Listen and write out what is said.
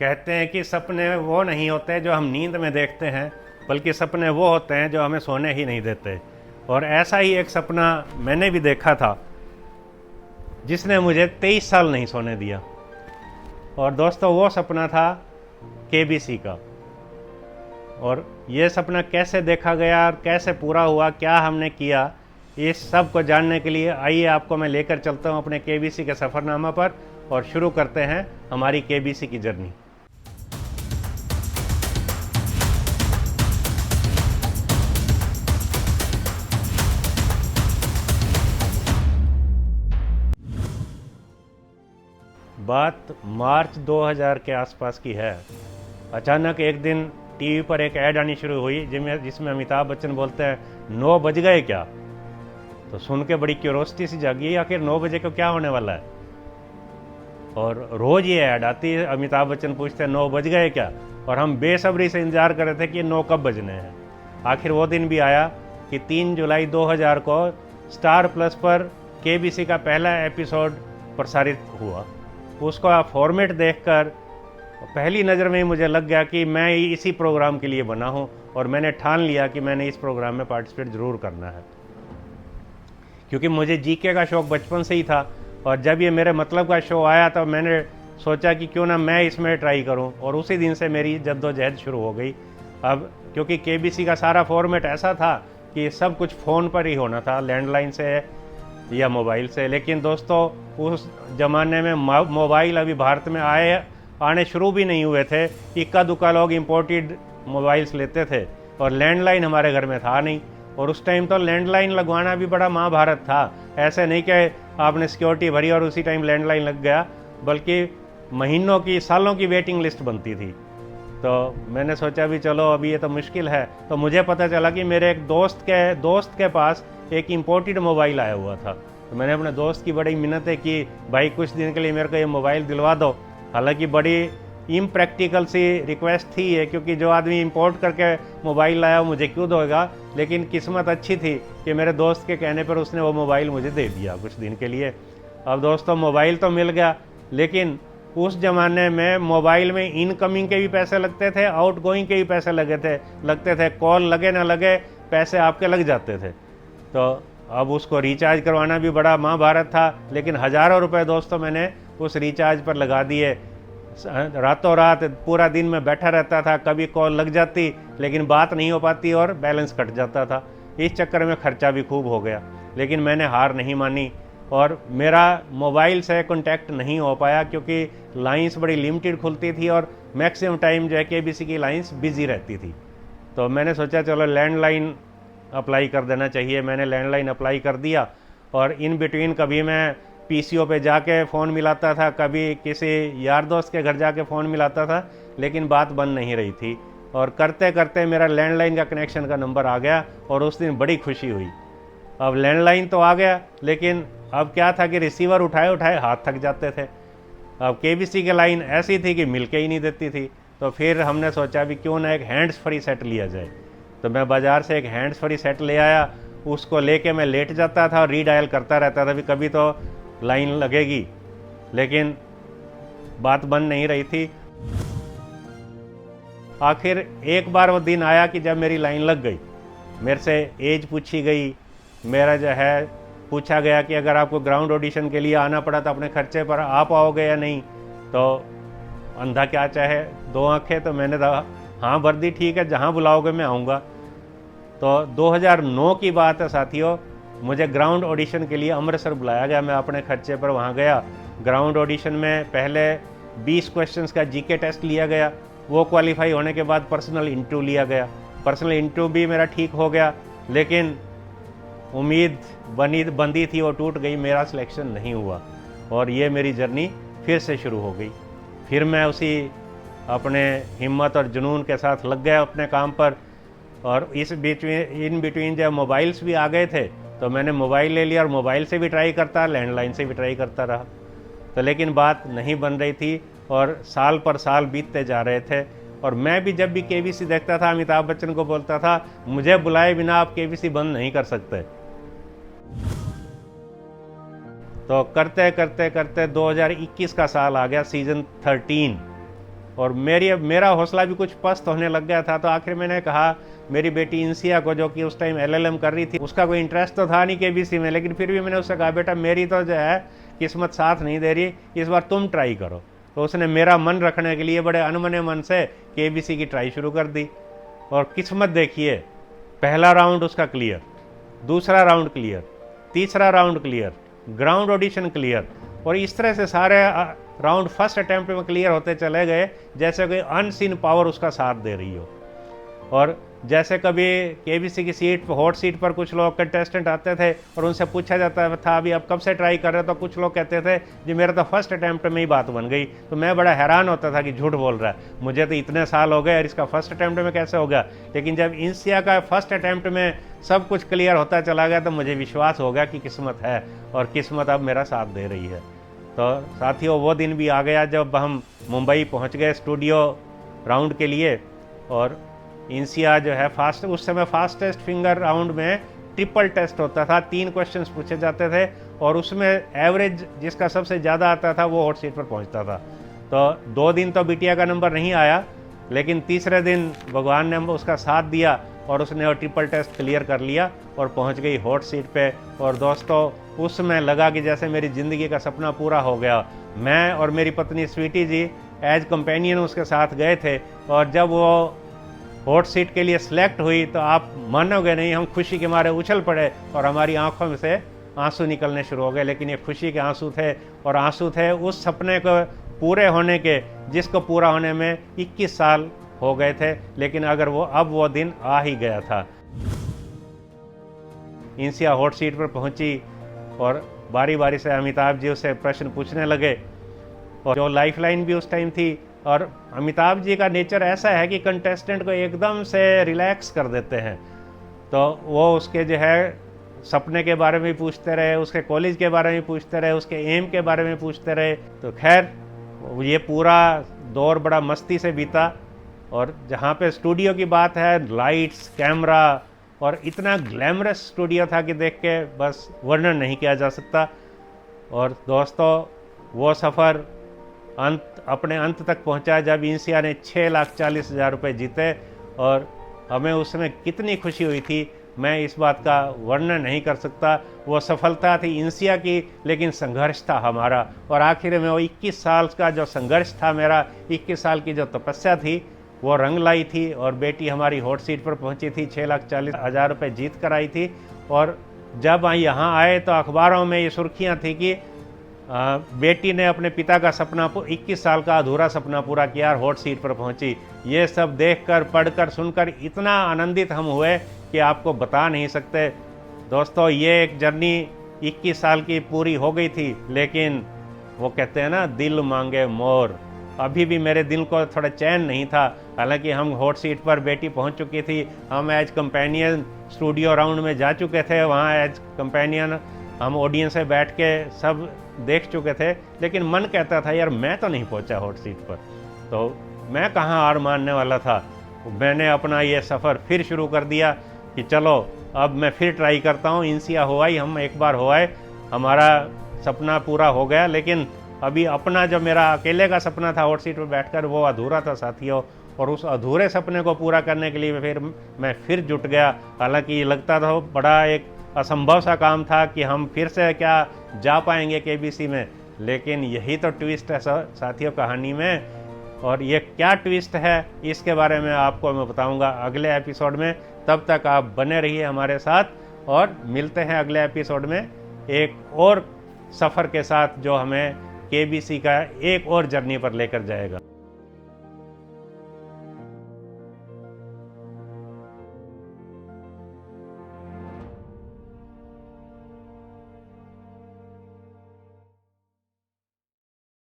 कहते हैं कि सपने वो नहीं होते जो हम नींद में देखते हैं, बल्कि सपने वो होते हैं जो हमें सोने ही नहीं देते। और ऐसा ही एक सपना मैंने भी देखा था, जिसने मुझे 23 साल नहीं सोने दिया। और दोस्तों, वो सपना था केबीसी का। और ये सपना कैसे देखा गया और कैसे पूरा हुआ, क्या हमने किया, इस सब को जानने के लिए आइए आपको मैं लेकर चलता हूँ अपने केबीसी के सफ़रनामा पर, और शुरू करते हैं हमारी केबीसी की जर्नी। बात मार्च 2000 के आसपास की है। अचानक एक दिन टीवी पर एक ऐड आनी शुरू हुई जिसमें अमिताभ बच्चन बोलते हैं 9 बज गए क्या। तो सुन के बड़ी क्यूरोसिटी सी जागी, आखिर 9 बजे को क्या होने वाला है। और रोज़ ये ऐड आती है, अमिताभ बच्चन पूछते हैं 9 बज गए क्या, और हम बेसब्री से इंतजार कर रहे थे कि 9 कब बजने हैं। आखिर वो दिन भी आया कि 3 जुलाई 2000 को स्टार प्लस पर केबीसी का पहला एपिसोड प्रसारित हुआ। उसका फॉर्मेट देखकर पहली नज़र में ही मुझे लग गया कि मैं इसी प्रोग्राम के लिए बना हूँ, और मैंने ठान लिया कि मैंने इस प्रोग्राम में पार्टिसिपेट ज़रूर करना है, क्योंकि मुझे जीके का शौक़ बचपन से ही था। और जब ये मेरे मतलब का शो आया तो मैंने सोचा कि क्यों ना मैं इसमें ट्राई करूं, और उसी दिन से मेरी जद्दोजहद शुरू हो गई। अब क्योंकि केबीसी का सारा फॉर्मेट ऐसा था कि सब कुछ फ़ोन पर ही होना था, लैंडलाइन से या मोबाइल से। लेकिन दोस्तों, उस ज़माने में मोबाइल अभी भारत में आने शुरू भी नहीं हुए थे। इक्का दुक्का लोग इम्पोर्टेड मोबाइल्स लेते थे, और लैंडलाइन हमारे घर में था नहीं। और उस टाइम तो लैंडलाइन लगवाना भी बड़ा महाभारत था। ऐसे नहीं कि आपने सिक्योरिटी भरी और उसी टाइम लैंडलाइन लग गया, बल्कि महीनों की, सालों की वेटिंग लिस्ट बनती थी। तो मैंने सोचा भी चलो अभी ये तो मुश्किल है। तो मुझे पता चला कि मेरे एक दोस्त के पास एक इम्पोर्टेड मोबाइल आया हुआ था। तो मैंने अपने दोस्त की बड़ी मिन्नतें की, भाई कुछ दिन के लिए मेरे को ये मोबाइल दिलवा दो। हालांकि बड़ी इम्प्रैक्टिकल सी रिक्वेस्ट थी ये, क्योंकि जो आदमी इंपोर्ट करके मोबाइल लाया वो मुझे क्यों देगा। लेकिन किस्मत अच्छी थी कि मेरे दोस्त के कहने पर उसने वो मोबाइल मुझे दे दिया कुछ दिन के लिए। अब दोस्तों, मोबाइल तो मिल गया, लेकिन उस ज़माने में मोबाइल में इनकमिंग के भी पैसे लगते थे, आउटगोइंग के भी पैसे लगते थे। कॉल लगे ना लगे, पैसे आपके लग जाते थे। तो अब उसको रिचार्ज करवाना भी बड़ा महाभारत था। लेकिन हज़ारों रुपए दोस्तों मैंने उस रिचार्ज पर लगा दिए। रातों रात पूरा दिन में बैठा रहता था, कभी कॉल लग जाती लेकिन बात नहीं हो पाती और बैलेंस कट जाता था। इस चक्कर में खर्चा भी खूब हो गया। लेकिन मैंने हार नहीं मानी, और मेरा मोबाइल से कांटेक्ट नहीं हो पाया क्योंकि लाइंस बड़ी लिमिटेड खुलती थी, और मैक्सिमम टाइम जो है केबीसी की लाइंस बिजी रहती थी। तो मैंने सोचा चलो लैंडलाइन अप्लाई कर देना चाहिए। मैंने लैंडलाइन अप्लाई कर दिया, और इन बिटवीन कभी मैं पीसीओ पे जाके फ़ोन मिलाता था, कभी किसी यार दोस्त के घर जाके फ़ोन मिलाता था, लेकिन बात बन नहीं रही थी। और करते करते मेरा लैंडलाइन का कनेक्शन का नंबर आ गया, और उस दिन बड़ी खुशी हुई। अब लैंडलाइन तो आ गया, लेकिन अब क्या था कि रिसीवर उठाए उठाए हाथ थक जाते थे। अब केबीसी की लाइन ऐसी थी कि मिल के ही नहीं देती थी। तो फिर हमने सोचा भी क्यों ना एक हैंड्स फ्री सेट लिया जाए। तो मैं बाज़ार से एक हैंड्स फ्री सेट ले आया। उसको लेके मैं लेट जाता था और रीडायल करता रहता था, भी कभी तो लाइन लगेगी, लेकिन बात बन नहीं रही थी। आखिर एक बार वो दिन आया कि जब मेरी लाइन लग गई। मेरे से एज पूछी गई, मेरा जो है पूछा गया कि अगर आपको ग्राउंड ऑडिशन के लिए आना पड़ा तो अपने खर्चे पर आ पाओगे या नहीं। तो अंधा क्या चाहे दो आंखें, तो मैंने कहा हाँ वर्दी ठीक है, जहाँ बुलाओगे मैं आऊँगा। तो 2009 की बात है साथियों, मुझे ग्राउंड ऑडिशन के लिए अमृतसर बुलाया गया। मैं अपने खर्चे पर वहाँ गया। ग्राउंड ऑडिशन में पहले 20 क्वेश्चंस का जीके टेस्ट लिया गया। वो क्वालिफाई होने के बाद पर्सनल इंटरव्यू लिया गया। पर्सनल इंटरव्यू भी मेरा ठीक हो गया, लेकिन उम्मीद बंदी थी वो टूट गई, मेरा सिलेक्शन नहीं हुआ। और ये मेरी जर्नी फिर से शुरू हो गई। फिर मैं उसी अपने हिम्मत और जुनून के साथ लग गया अपने काम पर। और इन बिटवीन जब मोबाइल्स भी आ गए थे तो मैंने मोबाइल ले लिया, और मोबाइल से भी ट्राई करता, लैंडलाइन से भी ट्राई करता रहा। तो लेकिन बात नहीं बन रही थी, और साल पर साल बीतते जा रहे थे। और मैं भी जब भी केबीसी देखता था, अमिताभ बच्चन को बोलता था मुझे बुलाए बिना आप केबीसी बंद नहीं कर सकते। तो करते करते करते 2021 का साल आ गया, सीज़न 13। और मेरा हौसला भी कुछ पस्त होने लग गया था। तो आखिर मैंने कहा मेरी बेटी इंसिया को, जो कि उस टाइम LLM कर रही थी, उसका कोई इंटरेस्ट तो था नहीं KBC में, लेकिन फिर भी मैंने उससे कहा बेटा मेरी तो जो है किस्मत साथ नहीं दे रही, इस बार तुम ट्राई करो। तो उसने मेरा मन रखने के लिए बड़े अनमने मन से KBC की ट्राई शुरू कर दी। और किस्मत देखिए, पहला राउंड उसका क्लियर, दूसरा राउंड क्लियर, तीसरा round clear, ground audition clear, और इस तरह से सारे राउंड फर्स्ट अटैम्प्ट में क्लियर होते चले गए, जैसे कोई अनसीन पावर उसका साथ दे रही हो। और जैसे कभी KBC की सीट पर, हॉट सीट पर कुछ लोग कंटेस्टेंट आते थे और उनसे पूछा जाता था अभी आप कब से ट्राई कर रहे हो, तो कुछ लोग कहते थे जी मेरा तो फर्स्ट अटैम्प्ट में ही बात बन गई। तो मैं बड़ा हैरान होता था कि झूठ बोल रहा है, मुझे तो इतने साल हो गए और इसका फर्स्ट अटैम्प्ट में कैसे हो गया। लेकिन जब इंसिया का फर्स्ट अटैम्प्ट में सब कुछ क्लियर होता चला गया तो मुझे विश्वास हो गया कि किस्मत है, और किस्मत अब मेरा साथ दे रही है। तो साथियों, वो दिन भी आ गया जब हम मुंबई पहुंच गए स्टूडियो राउंड के लिए। और इंसिया जो है उस समय फास्टेस्ट फिंगर राउंड में ट्रिपल टेस्ट होता था, 3 क्वेश्चंस पूछे जाते थे, और उसमें एवरेज जिसका सबसे ज़्यादा आता था वो हॉट सीट पर पहुंचता था। तो 2 दिन तो बिटिया का नंबर नहीं आया, लेकिन तीसरे दिन भगवान ने उसका साथ दिया और उसने वो ट्रिपल टेस्ट क्लियर कर लिया और पहुंच गई हॉट सीट पे। और दोस्तों, उस समय लगा कि जैसे मेरी ज़िंदगी का सपना पूरा हो गया। मैं और मेरी पत्नी स्वीटी जी एज कंपेनियन उसके साथ गए थे, और जब वो हॉट सीट के लिए सिलेक्ट हुई तो आप मानोगे नहीं, हम खुशी के मारे उछल पड़े और हमारी आंखों में से आंसू निकलने शुरू हो गए। लेकिन ये खुशी के आंसू थे, और आंसू थे उस सपने को पूरे होने के जिसको पूरा होने में 21 साल हो गए थे। लेकिन अगर वो दिन आ ही गया था। इंसिया हॉट सीट पर पहुंची और बारी बारी से अमिताभ जी उससे प्रश्न पूछने लगे, और जो लाइफलाइन भी उस टाइम थी। और अमिताभ जी का नेचर ऐसा है कि कंटेस्टेंट को एकदम से रिलैक्स कर देते हैं। तो वो उसके जो है सपने के बारे में पूछते रहे, उसके कॉलेज के बारे में पूछते रहे, उसके एम के बारे में पूछते रहे। तो खैर ये पूरा दौर बड़ा मस्ती से बीता। और जहाँ पे स्टूडियो की बात है, लाइट्स, कैमरा, और इतना ग्लैमरस स्टूडियो था कि देख के बस वर्णन नहीं किया जा सकता। और दोस्तों, वो सफ़र अपने अंत तक पहुंचा जब इंसिया ने 6,40,000 रुपये जीते, और हमें उस समय कितनी खुशी हुई थी, मैं इस बात का वर्णन नहीं कर सकता। वो सफलता थी इंसिया की, लेकिन संघर्ष था हमारा। और आखिर में वो 21 साल का जो संघर्ष था मेरा, 21 साल की जो तपस्या थी, वो रंग लाई थी। और बेटी हमारी हॉट सीट पर पहुंची थी, 6,40,000 रुपये जीत कर आई थी। और जब यहाँ आए तो अखबारों में ये सुर्खियाँ थी कि बेटी ने अपने पिता का सपना 21 साल का अधूरा सपना पूरा किया और हॉट सीट पर पहुंची। ये सब देखकर, पढ़कर, सुनकर इतना आनंदित हम हुए कि आपको बता नहीं सकते। दोस्तों, ये एक जर्नी 21 साल की पूरी हो गई थी, लेकिन वो कहते हैं ना, दिल मांगे मोर, अभी भी मेरे दिल को थोड़ा चैन नहीं था। हालांकि हम हॉट सीट पर बेटी पहुंच चुकी थी, हम एज कंपेनियन स्टूडियो राउंड में जा चुके थे, वहाँ एज कंपेनियन हम ऑडियंस से बैठ के सब देख चुके थे। लेकिन मन कहता था यार मैं तो नहीं पहुंचा हॉट सीट पर, तो मैं कहाँ हार मानने वाला था। मैंने अपना ये सफ़र फिर शुरू कर दिया कि चलो अब मैं फिर ट्राई करता हूँ। इंसिया हो आई, हम एक बार हो आए, हमारा सपना पूरा हो गया। लेकिन अभी अपना जो मेरा अकेले का सपना था हॉट सीट पर बैठकर, वो अधूरा था साथियों। और उस अधूरे सपने को पूरा करने के लिए मैं फिर जुट गया। हालांकि लगता था बड़ा एक असंभव सा काम था कि हम फिर से क्या जा पाएंगे KBC में, लेकिन यही तो ट्विस्ट है साथियों कहानी में। और ये क्या ट्विस्ट है, इसके बारे में आपको मैं बताऊंगा अगले एपिसोड में। तब तक आप बने रहिए हमारे साथ और मिलते हैं अगले एपिसोड में एक और सफ़र के साथ, जो हमें KBC का एक और जर्नी पर लेकर जाएगा।